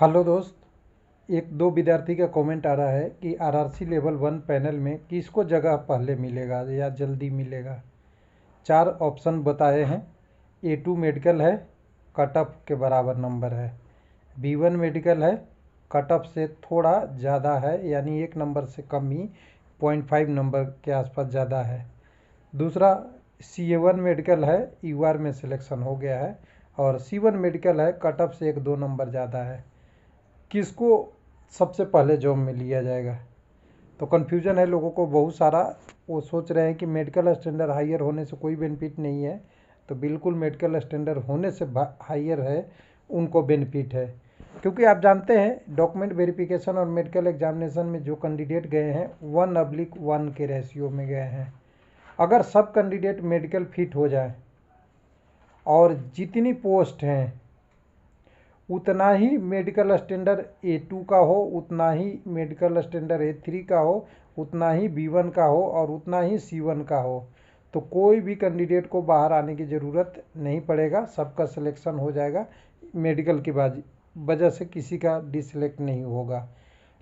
Hello दोस्त, एक दो विद्यार्थी का कमेंट आ रहा है कि आरआरसी लेवल 1 पैनल में किसको जगह पहले मिलेगा या जल्दी मिलेगा। 4 ऑप्शन बताए हैं। A2 मेडिकल है, कट ऑफ के बराबर नंबर है। B1 मेडिकल है, कट ऑफ से थोड़ा ज़्यादा है, यानी एक नंबर से कम ही 0.5 नंबर के आसपास ज़्यादा है। दूसरा CA1 मेडिकल है, UR में सिलेक्शन हो गया है। और C1 मेडिकल है, कट ऑफ से 1-2 नंबर ज़्यादा है। किसको सबसे पहले जॉब में लिया जाएगा? तो कन्फ्यूजन है लोगों को बहुत सारा। वो सोच रहे हैं कि मेडिकल स्टैंडर्ड हायर होने से कोई बेनिफिट नहीं है, तो बिल्कुल मेडिकल स्टैंडर्ड होने से हायर है उनको बेनिफिट है। क्योंकि आप जानते हैं डॉक्यूमेंट वेरिफिकेशन और मेडिकल एग्जामिनेशन में जो कैंडिडेट गए हैं 1:1 के रेशियो में गए हैं। अगर सब कैंडिडेट मेडिकल फिट हो जाए और जितनी पोस्ट हैं उतना ही मेडिकल स्टैंडर्ड A2 का हो, उतना ही मेडिकल स्टैंडर्ड A3 का हो, उतना ही B1 का हो और उतना ही C1 का हो, तो कोई भी कैंडिडेट को बाहर आने की ज़रूरत नहीं पड़ेगा। सबका सिलेक्शन हो जाएगा। मेडिकल की वजह से किसी का डिसलेक्ट नहीं होगा।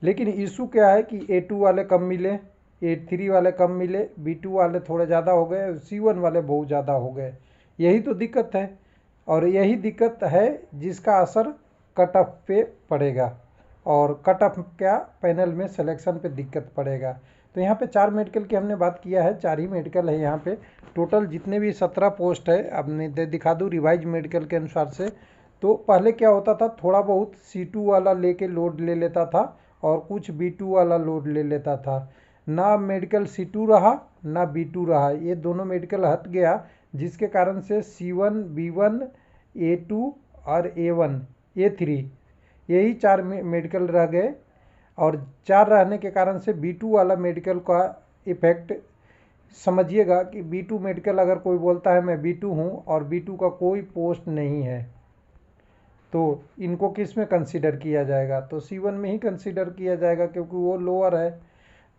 लेकिन इशू क्या है कि A2 वाले कम मिले, A3 वाले कम मिले, B2 वाले थोड़े ज़्यादा हो गए, C1 वाले बहुत ज़्यादा हो गए। यही तो दिक्कत है, और यही दिक्कत है जिसका असर कट ऑफ पे पड़ेगा, और कट ऑफ क्या पैनल में सिलेक्शन पे दिक्कत पड़ेगा। तो यहाँ पे 4 मेडिकल की हमने बात किया है, 4 ही मेडिकल है यहाँ पे। टोटल जितने भी 17 पोस्ट है, अब मैं दिखा दूँ रिवाइज मेडिकल के अनुसार से। तो पहले क्या होता था, थोड़ा बहुत C2 वाला लेके लोड ले लेता था और कुछ B2 वाला लोड ले लेता था। ना मेडिकल C2 रहा ना B2 रहा, ये दोनों मेडिकल हट गया, जिसके कारण से C1, B1, A2 और A1, A3 यही 4 मेडिकल रह गए। और 4 रहने के कारण से B2 वाला मेडिकल का इफेक्ट समझिएगा कि B2 मेडिकल अगर कोई बोलता है मैं B2 हूँ और B2 का कोई पोस्ट नहीं है, तो इनको किस में कंसीडर किया जाएगा? तो C1 में ही कंसीडर किया जाएगा, क्योंकि वो लोअर है।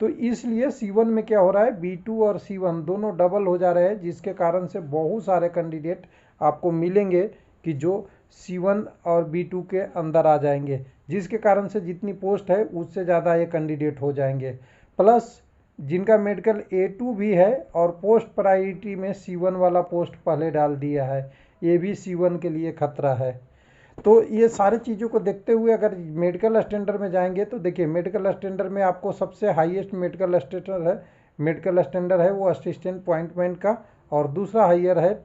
तो इसलिए C1 में क्या हो रहा है, B2 और C1 दोनों डबल हो जा रहे हैं, जिसके कारण से बहुत सारे कैंडिडेट आपको मिलेंगे कि जो C1 और B2 के अंदर आ जाएंगे, जिसके कारण से जितनी पोस्ट है उससे ज़्यादा ये कैंडिडेट हो जाएंगे। प्लस जिनका मेडिकल A2 भी है और पोस्ट प्रायोरिटी में C1 वाला पोस्ट पहले डाल दिया है, ये भी C1 के लिए खतरा है। तो ये सारी चीज़ों को देखते हुए अगर मेडिकल स्टैंडर्ड में जाएंगे तो देखिए, मेडिकल स्टैंडर्ड में आपको सबसे हाईएस्ट मेडिकल स्टैंडर्ड है वो असिस्टेंट पॉइंटमेंट का, और दूसरा हाईयर है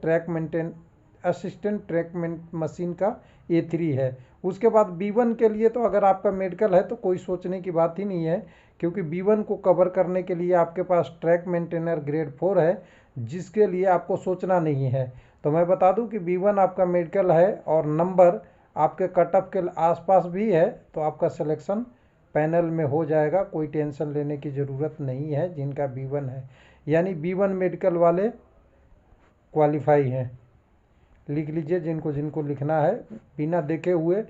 असिस्टेंट ट्रैकमेंट मशीन का, A3 है। उसके बाद B1 के लिए तो अगर आपका मेडिकल है तो कोई सोचने की बात ही नहीं है, क्योंकि B1 को कवर करने के लिए आपके पास ट्रैक मेंटेनर ग्रेड 4 है, जिसके लिए आपको सोचना नहीं है। तो मैं बता दूं कि B1 आपका मेडिकल है और नंबर आपके कट ऑफ के आसपास भी है, तो आपका सिलेक्शन पैनल में हो जाएगा। कोई टेंशन लेने की ज़रूरत नहीं है जिनका B1 है, यानी B1 मेडिकल वाले क्वालिफाई हैं। लिख लीजिए जिनको जिनको लिखना है, बिना देखे हुए।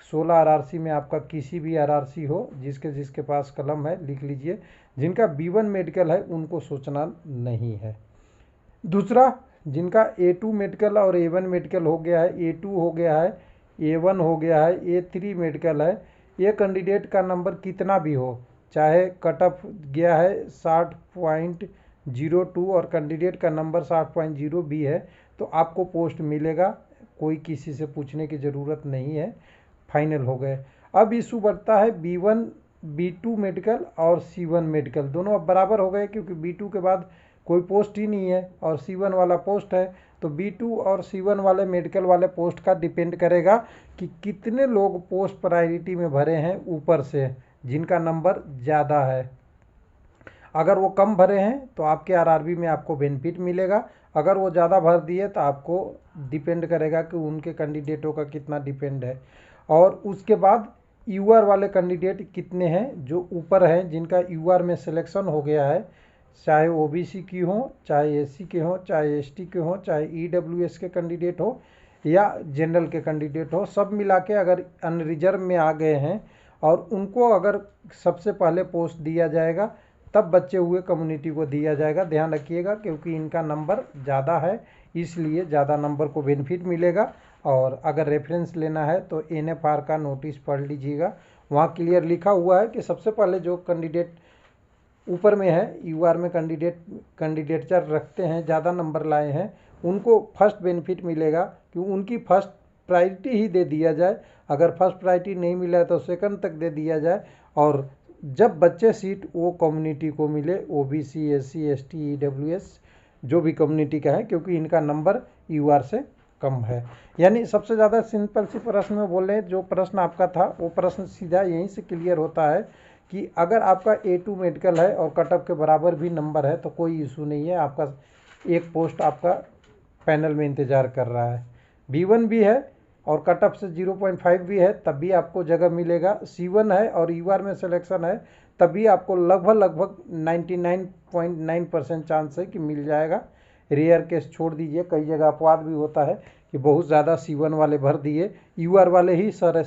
16 आरआरसी में आपका किसी भी आरआरसी हो, जिसके जिसके पास कलम है लिख लीजिए। जिनका B1 मेडिकल है उनको सोचना नहीं है। दूसरा, जिनका A2 मेडिकल और A1 मेडिकल हो गया है, A2 हो गया है, A1 हो गया है, A3 मेडिकल है, ये कैंडिडेट का नंबर कितना भी हो, चाहे कट ऑफ गया है 60.02 और कैंडिडेट का नंबर 60.0 भी है, तो आपको पोस्ट मिलेगा। कोई किसी से पूछने की ज़रूरत नहीं है, फाइनल हो गए। अब इशू बढ़ता है B1, B2 मेडिकल और C1 मेडिकल, दोनों अब बराबर हो गए, क्योंकि B2 के बाद कोई पोस्ट ही नहीं है और C1 वाला पोस्ट है। तो B2 और C1 वाले मेडिकल वाले पोस्ट का डिपेंड करेगा कि कितने लोग पोस्ट प्रायोरिटी में भरे हैं ऊपर से, जिनका नंबर ज़्यादा है। अगर वो कम भरे हैं तो आपके आरआरबी में आपको बेनिफिट मिलेगा, अगर वो ज़्यादा भर दिए तो आपको डिपेंड करेगा कि उनके कैंडिडेटों का कितना डिपेंड है। और उसके बाद यूआर वाले कैंडिडेट कितने हैं जो ऊपर हैं, जिनका यूआर में सिलेक्शन हो गया है, चाहे ओबीसी की हो, चाहे एससी के हो, चाहे एसटी के हो, चाहे ईडब्ल्यूएस के कैंडिडेट हो या जनरल के कैंडिडेट हो, सब मिला के अगर अनरिजर्व में आ गए हैं और उनको अगर सबसे पहले पोस्ट दिया जाएगा, तब बचे हुए कम्युनिटी को दिया जाएगा। ध्यान रखिएगा, क्योंकि इनका नंबर ज़्यादा है, इसलिए ज़्यादा नंबर को बेनिफिट मिलेगा। और अगर रेफरेंस लेना है तो NFR का नोटिस पढ़ लीजिएगा। वहाँ क्लियर लिखा हुआ है कि सबसे पहले जो कैंडिडेट ऊपर में है UR में कैंडिडेटचर रखते हैं, ज़्यादा नंबर लाए हैं, उनको फर्स्ट बेनिफिट मिलेगा कि उनकी फर्स्ट प्रायोरिटी ही दे दिया जाए। अगर फर्स्ट प्रायोरिटी नहीं मिला है तो सेकंड तक दे दिया जाए। और जब बच्चे सीट वो कम्युनिटी को मिले, OBC SC ST EWS जो भी कम्युनिटी का है, क्योंकि इनका नंबर UR से कम है। यानी सबसे ज़्यादा सिंपल सी प्रश्न में बोले, जो प्रश्न आपका था वो प्रश्न सीधा यहीं से क्लियर होता है कि अगर आपका A2 मेडिकल है और कट ऑफ के बराबर भी नंबर है तो कोई इशू नहीं है, आपका एक पोस्ट आपका पैनल में इंतज़ार कर रहा है। B1 भी है और कट ऑफ से 0.5 भी है तब भी आपको जगह मिलेगा। C1 है और UR में सिलेक्शन है तब भी आपको लगभग 99.9% चांस है कि मिल जाएगा। रेयर केस छोड़ दीजिए, कई जगह अपवाद भी होता है कि बहुत ज़्यादा C1 वाले भर दिए, UR वाले ही सर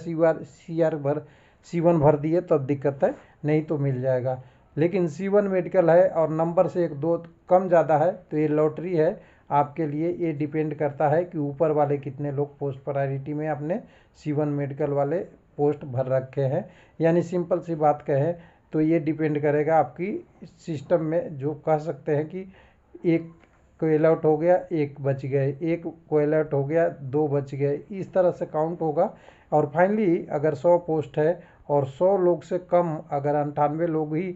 C1 भर दिए तब दिक्कत है, नहीं तो मिल जाएगा। लेकिन C1 मेडिकल है और नंबर से 1-2 कम ज़्यादा है तो ये लॉटरी है आपके लिए। ये डिपेंड करता है कि ऊपर वाले कितने लोग पोस्ट प्रायोरिटी में अपने C1 मेडिकल वाले पोस्ट भर रखे हैं। यानी सिंपल सी बात कहें तो ये डिपेंड करेगा आपकी सिस्टम में, जो कह सकते हैं कि एक को अलर्ट हो गया, एक बच गए, एक को अलर्ट हो गया, 2 बच गए, इस तरह से काउंट होगा। और फाइनली अगर 100 पोस्ट है और 100 लोग से कम अगर 98 लोग ही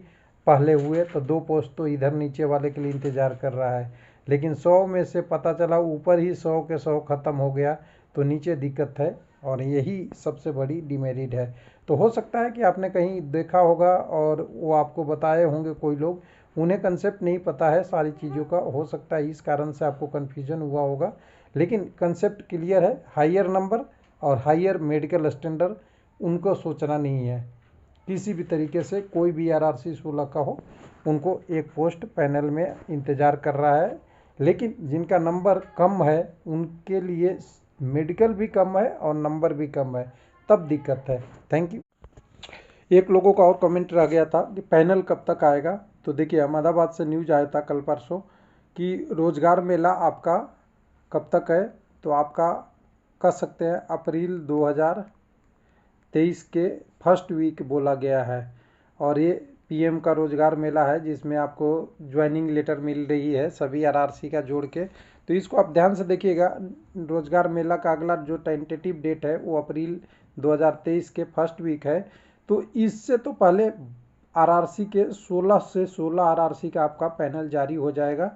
पहले हुए तो 2 पोस्ट तो इधर नीचे वाले के लिए इंतज़ार कर रहा है। लेकिन 100 में से पता चला ऊपर ही 100 के 100 ख़त्म हो गया तो नीचे दिक्कत है, और यही सबसे बड़ी डिमेरिट है। तो हो सकता है कि आपने कहीं देखा होगा और वो आपको बताए होंगे कोई लोग, उन्हें कंसेप्ट नहीं पता है सारी चीज़ों का, हो सकता है इस कारण से आपको कन्फ्यूजन हुआ होगा। लेकिन कंसेप्ट क्लियर है, हायर नंबर और हायर मेडिकल स्टैंडर्ड उनको सोचना नहीं है किसी भी तरीके से। कोई भी RRC 16 का हो, उनको एक पोस्ट पैनल में इंतज़ार कर रहा है। लेकिन जिनका नंबर कम है उनके लिए मेडिकल भी कम है और नंबर भी कम है, तब दिक्कत है। Thank you. एक लोगों का और कमेंट रह गया था कि पैनल कब तक आएगा। तो देखिए, अहमदाबाद से न्यूज आया था कल परसों कि रोजगार मेला आपका कब तक है, तो आपका कह सकते हैं अप्रैल 2023 के फर्स्ट वीक बोला गया है। और ये PM का रोजगार मेला है जिसमें आपको ज्वाइनिंग लेटर मिल रही है सभी RRC का जोड़ के। तो इसको आप ध्यान से देखिएगा, रोजगार मेला का अगला जो टेंटेटिव डेट है वो अप्रैल 2023 के फर्स्ट वीक है। तो इससे तो पहले RRC के 16 से 16 RRC का आपका पैनल जारी हो जाएगा,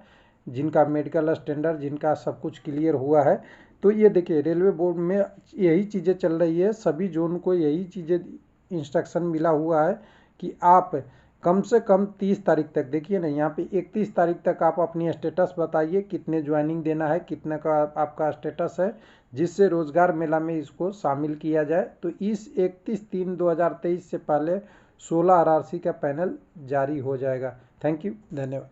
जिनका मेडिकल स्टैंडर्ड, जिनका सब कुछ क्लियर हुआ है। तो ये देखिए, रेलवे बोर्ड में यही चीज़ें चल रही है, सभी जोन को यही चीज़ें इंस्ट्रक्शन मिला हुआ है कि आप कम से कम 30 तारीख तक, देखिए ना यहाँ पे 31 तारीख तक आप अपनी स्टेटस बताइए, कितने ज्वाइनिंग देना है, कितने का आपका स्टेटस है, जिससे रोजगार मेला में इसको शामिल किया जाए। तो इस 31/3/2023 से पहले 16 RRC का पैनल जारी हो जाएगा। थैंक यू, धन्यवाद।